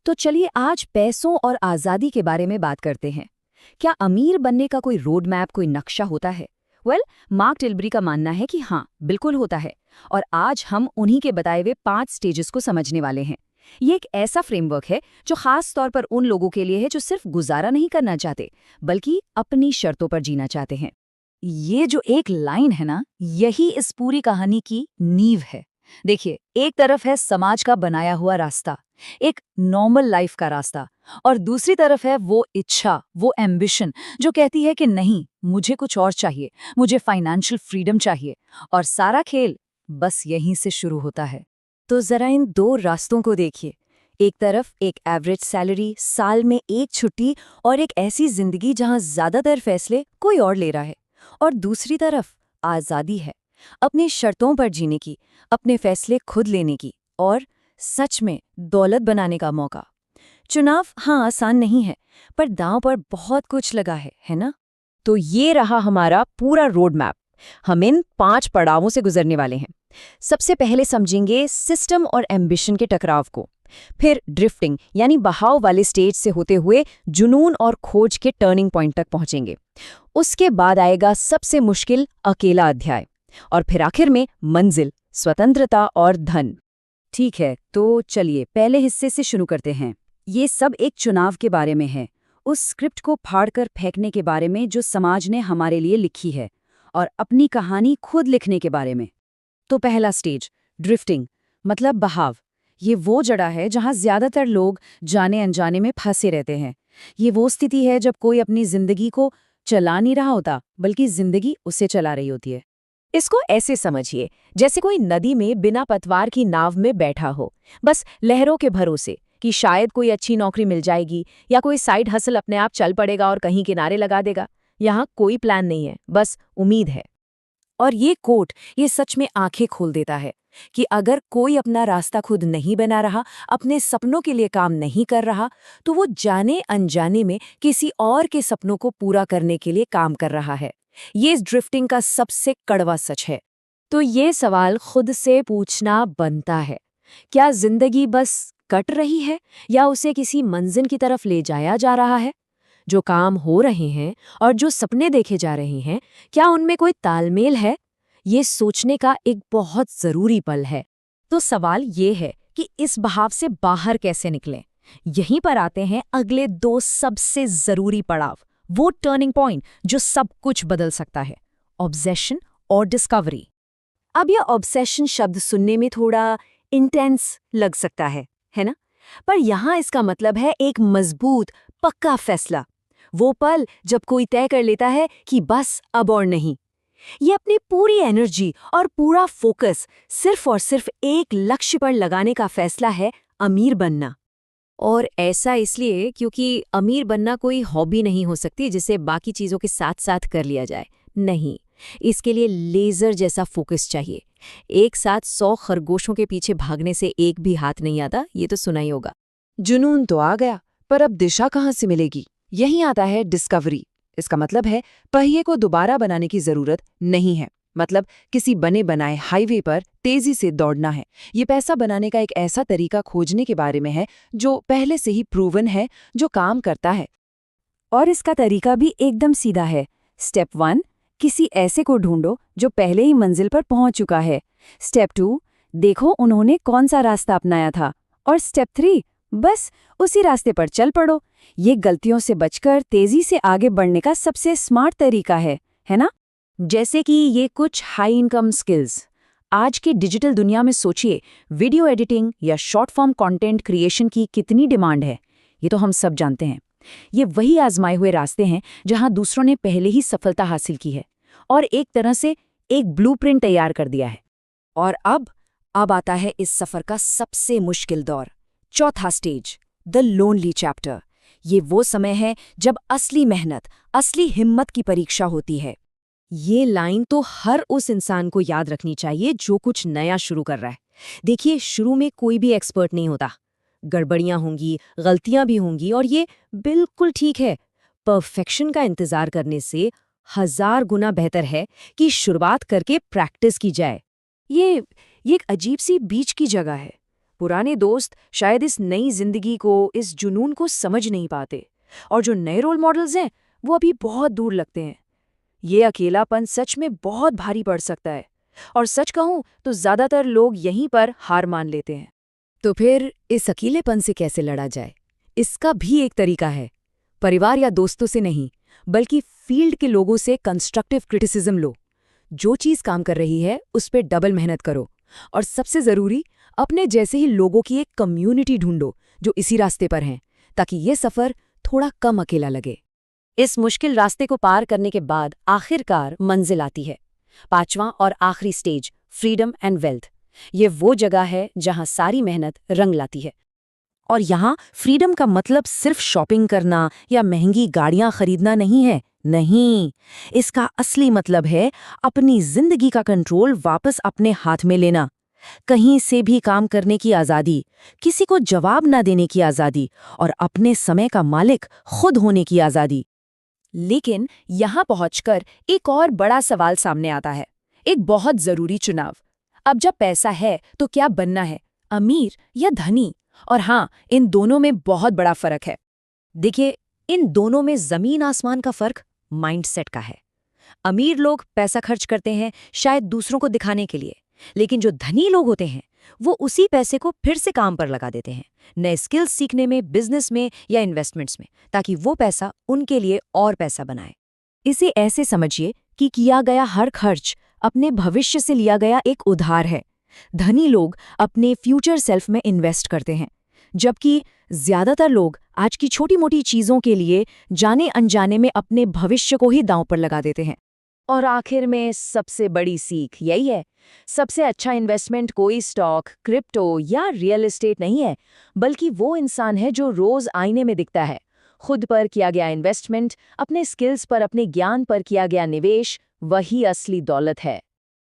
तो चलिए आज पैसों और आज़ादी के बारे में बात करते हैं। क्या अमीर बनने का कोई रोड मैप, कोई नक्शा होता है? मार्क टिलबरी का मानना है कि हाँ, बिल्कुल होता है। और आज हम उन्हीं के बताए हुए 5 स्टेजेस को समझने वाले हैं। ये एक ऐसा फ्रेमवर्क है जो खास तौर पर उन लोगों के लिए है जो सिर्फ गुजारा नहीं करना चाहते, बल्कि अपनी शर्तों पर जीना चाहते हैं। ये जो एक लाइन है ना, यही इस पूरी कहानी की नींव है। देखिए, एक तरफ है समाज का बनाया हुआ रास्ता, एक नॉर्मल लाइफ का रास्ता, और दूसरी तरफ है वो इच्छा, वो एम्बिशन जो कहती है कि नहीं, मुझे कुछ और चाहिए, मुझे फाइनेंशियल फ्रीडम चाहिए। और सारा खेल बस यहीं से शुरू होता है। तो जरा इन 2 रास्तों को देखिए। एक तरफ एक एवरेज सैलरी, साल में एक छुट्टी और एक ऐसी जिंदगी जहां ज्यादातर फैसले कोई और ले रहा है। और दूसरी तरफ आज़ादी है, अपनी शर्तों पर जीने की, अपने फैसले खुद लेने की और सच में दौलत बनाने का मौका। चुनाव हाँ आसान नहीं है, पर दांव पर बहुत कुछ लगा है ना? तो ये रहा हमारा पूरा रोड मैप। हम इन 5 पड़ावों से गुजरने वाले हैं। सबसे पहले समझेंगे सिस्टम और एम्बिशन के टकराव को, फिर ड्रिफ्टिंग यानी बहाव वाले स्टेज से होते हुए जुनून और खोज के टर्निंग पॉइंट तक पहुंचेंगे। उसके बाद आएगा सबसे मुश्किल अकेला अध्याय, और फिर आखिर में मंजिल, स्वतंत्रता और धन। ठीक है, तो चलिए पहले हिस्से से शुरू करते हैं। ये सब एक चुनाव के बारे में है, उस स्क्रिप्ट को फाड़कर फेंकने के बारे में जो समाज ने हमारे लिए लिखी है, और अपनी कहानी खुद लिखने के बारे में। तो पहला स्टेज, ड्रिफ्टिंग, मतलब बहाव। ये वो जगह है जहां ज्यादातर लोग जाने अनजाने में फंसे रहते हैं। ये वो स्थिति है जब कोई अपनी जिंदगी को चला नहीं रहा होता, बल्कि जिंदगी उसे चला रही होती है। इसको ऐसे समझिए, जैसे कोई नदी में बिना पतवार की नाव में बैठा हो, बस लहरों के भरोसे कि शायद कोई अच्छी नौकरी मिल जाएगी या कोई साइड हसल अपने आप चल पड़ेगा और कहीं किनारे लगा देगा। यहाँ कोई प्लान नहीं है, बस उम्मीद है। और ये कोट, ये सच में आंखें खोल देता है कि अगर कोई अपना रास्ता खुद नहीं बना रहा, अपने सपनों के लिए काम नहीं कर रहा, तो वो जाने अनजाने में किसी और के सपनों को पूरा करने के लिए काम कर रहा है। ये इस ड्रिफ्टिंग का सबसे कड़वा सच है। तो ये सवाल खुद से पूछना बनता है, क्या जिंदगी बस कट रही है या उसे किसी मंजिल की तरफ ले जाया जा रहा है? जो काम हो रहे हैं और जो सपने देखे जा रहे हैं, क्या उनमें कोई तालमेल है? ये सोचने का एक बहुत जरूरी पल है। तो सवाल ये है कि इस बहाव से बाहर कैसे निकलें? यहीं पर आते हैं अगले 2 सबसे जरूरी पड़ाव, वो टर्निंग पॉइंट जो सब कुछ बदल सकता है, ऑब्सेशन और डिस्कवरी। अब यह ऑब्सेशन शब्द सुनने में थोड़ा इंटेंस लग सकता है ना? पर यहाँ इसका मतलब है एक मजबूत, पक्का फैसला। वो पल जब कोई तय कर लेता है कि बस अब और नहीं। ये अपनी पूरी एनर्जी और पूरा फोकस सिर्फ और सिर्फ एक लक्ष्य पर लगाने का फैसला है, अमीर बनना। और ऐसा इसलिए क्योंकि अमीर बनना कोई हॉबी नहीं हो सकती जिसे बाकी चीज़ों के साथ साथ कर लिया जाए। नहीं, इसके लिए लेज़र जैसा फोकस चाहिए। एक साथ 100 खरगोशों के पीछे भागने से एक भी हाथ नहीं आता, ये तो सुना ही होगा। जुनून तो आ गया, पर अब दिशा कहाँ से मिलेगी? यहीं आता है डिस्कवरी। इसका मतलब है पहिए को दोबारा बनाने की जरूरत नहीं है। मतलब किसी बने बनाए हाईवे पर तेजी से दौड़ना है। ये पैसा बनाने का एक ऐसा तरीका खोजने के बारे में है जो पहले से ही प्रूवन है, जो काम करता है। और इसका तरीका भी एकदम सीधा है। स्टेप 1, किसी ऐसे को ढूंढो जो पहले ही मंजिल पर पहुंच चुका है। स्टेप 2, देखो उन्होंने कौन सा रास्ता अपनाया था। और स्टेप 3, बस उसी रास्ते पर चल पड़ो। ये गलतियों से बचकर तेजी से आगे बढ़ने का सबसे स्मार्ट तरीका है ना? जैसे कि ये कुछ हाई इनकम स्किल्स। आज की डिजिटल दुनिया में सोचिए, वीडियो एडिटिंग या शॉर्ट फॉर्म कंटेंट क्रिएशन की कितनी डिमांड है। ये तो हम सब जानते हैं। ये वही आजमाए हुए रास्ते हैं जहां दूसरों ने पहले ही सफलता हासिल की है और एक तरह से एक ब्लूप्रिंट तैयार कर दिया है। और अब आता है इस सफर का सबसे मुश्किल दौर, चौथा स्टेज, द लोनली चैप्टर। ये वो समय है जब असली मेहनत, असली हिम्मत की परीक्षा होती है। ये लाइन तो हर उस इंसान को याद रखनी चाहिए जो कुछ नया शुरू कर रहा है। देखिए, शुरू में कोई भी एक्सपर्ट नहीं होता। गड़बड़ियां होंगी, गलतियां भी होंगी, और ये बिल्कुल ठीक है। परफेक्शन का इंतजार करने से 1000 गुना बेहतर है कि शुरुआत करके प्रैक्टिस की जाए। ये एक अजीब सी बीच की जगह है। पुराने दोस्त शायद इस नई जिंदगी को, इस जुनून को समझ नहीं पाते, और जो नए रोल मॉडल्स हैं वो अभी बहुत दूर लगते हैं। ये अकेलापन सच में बहुत भारी पड़ सकता है, और सच कहूं तो ज्यादातर लोग यहीं पर हार मान लेते हैं। तो फिर इस अकेलेपन से कैसे लड़ा जाए? इसका भी एक तरीका है। परिवार या दोस्तों से नहीं, बल्कि फील्ड के लोगों से कंस्ट्रक्टिव क्रिटिसिज्म लो। जो चीज़ काम कर रही है उस पे डबल मेहनत करो, और सबसे ज़रूरी, अपने जैसे ही लोगों की एक कम्युनिटी ढूंढो जो इसी रास्ते पर हैं, ताकि ये सफ़र थोड़ा कम अकेला लगे। इस मुश्किल रास्ते को पार करने के बाद आखिरकार मंजिल आती है। 5वां और आखिरी स्टेज, फ्रीडम एंड वेल्थ। ये वो जगह है जहां सारी मेहनत रंग लाती है। और यहाँ फ्रीडम का मतलब सिर्फ शॉपिंग करना या महंगी गाड़ियां खरीदना नहीं है। नहीं, इसका असली मतलब है अपनी जिंदगी का कंट्रोल वापस अपने हाथ में लेना। कहीं से भी काम करने की आज़ादी, किसी को जवाब न देने की आज़ादी, और अपने समय का मालिक खुद होने की आज़ादी। लेकिन यहाँ पहुंचकर एक और बड़ा सवाल सामने आता है, एक बहुत जरूरी चुनाव। अब जब पैसा है तो क्या बनना है, अमीर या धनी? और हाँ, इन दोनों में बहुत बड़ा फर्क है। देखिए, इन दोनों में जमीन आसमान का फर्क माइंडसेट का है। अमीर लोग पैसा खर्च करते हैं शायद दूसरों को दिखाने के लिए, लेकिन जो धनी लोग होते हैं वो उसी पैसे को फिर से काम पर लगा देते हैं, नए स्किल्स सीखने में, बिजनेस में या इन्वेस्टमेंट्स में, ताकि वो पैसा उनके लिए और पैसा बनाए। इसे ऐसे समझिए कि किया गया हर खर्च अपने भविष्य से लिया गया एक उधार है। धनी लोग अपने फ्यूचर सेल्फ में इन्वेस्ट करते हैं, जबकि ज्यादातर लोग आज की छोटी मोटी चीजों के लिए जाने अनजाने में अपने भविष्य को ही दांव पर लगा देते हैं। और आखिर में सबसे बड़ी सीख यही है, सबसे अच्छा इन्वेस्टमेंट कोई स्टॉक, क्रिप्टो या रियल एस्टेट नहीं है, बल्कि वो इंसान है जो रोज आईने में दिखता है। खुद पर किया गया इन्वेस्टमेंट, अपने स्किल्स पर, अपने ज्ञान पर किया गया निवेश, वही असली दौलत है।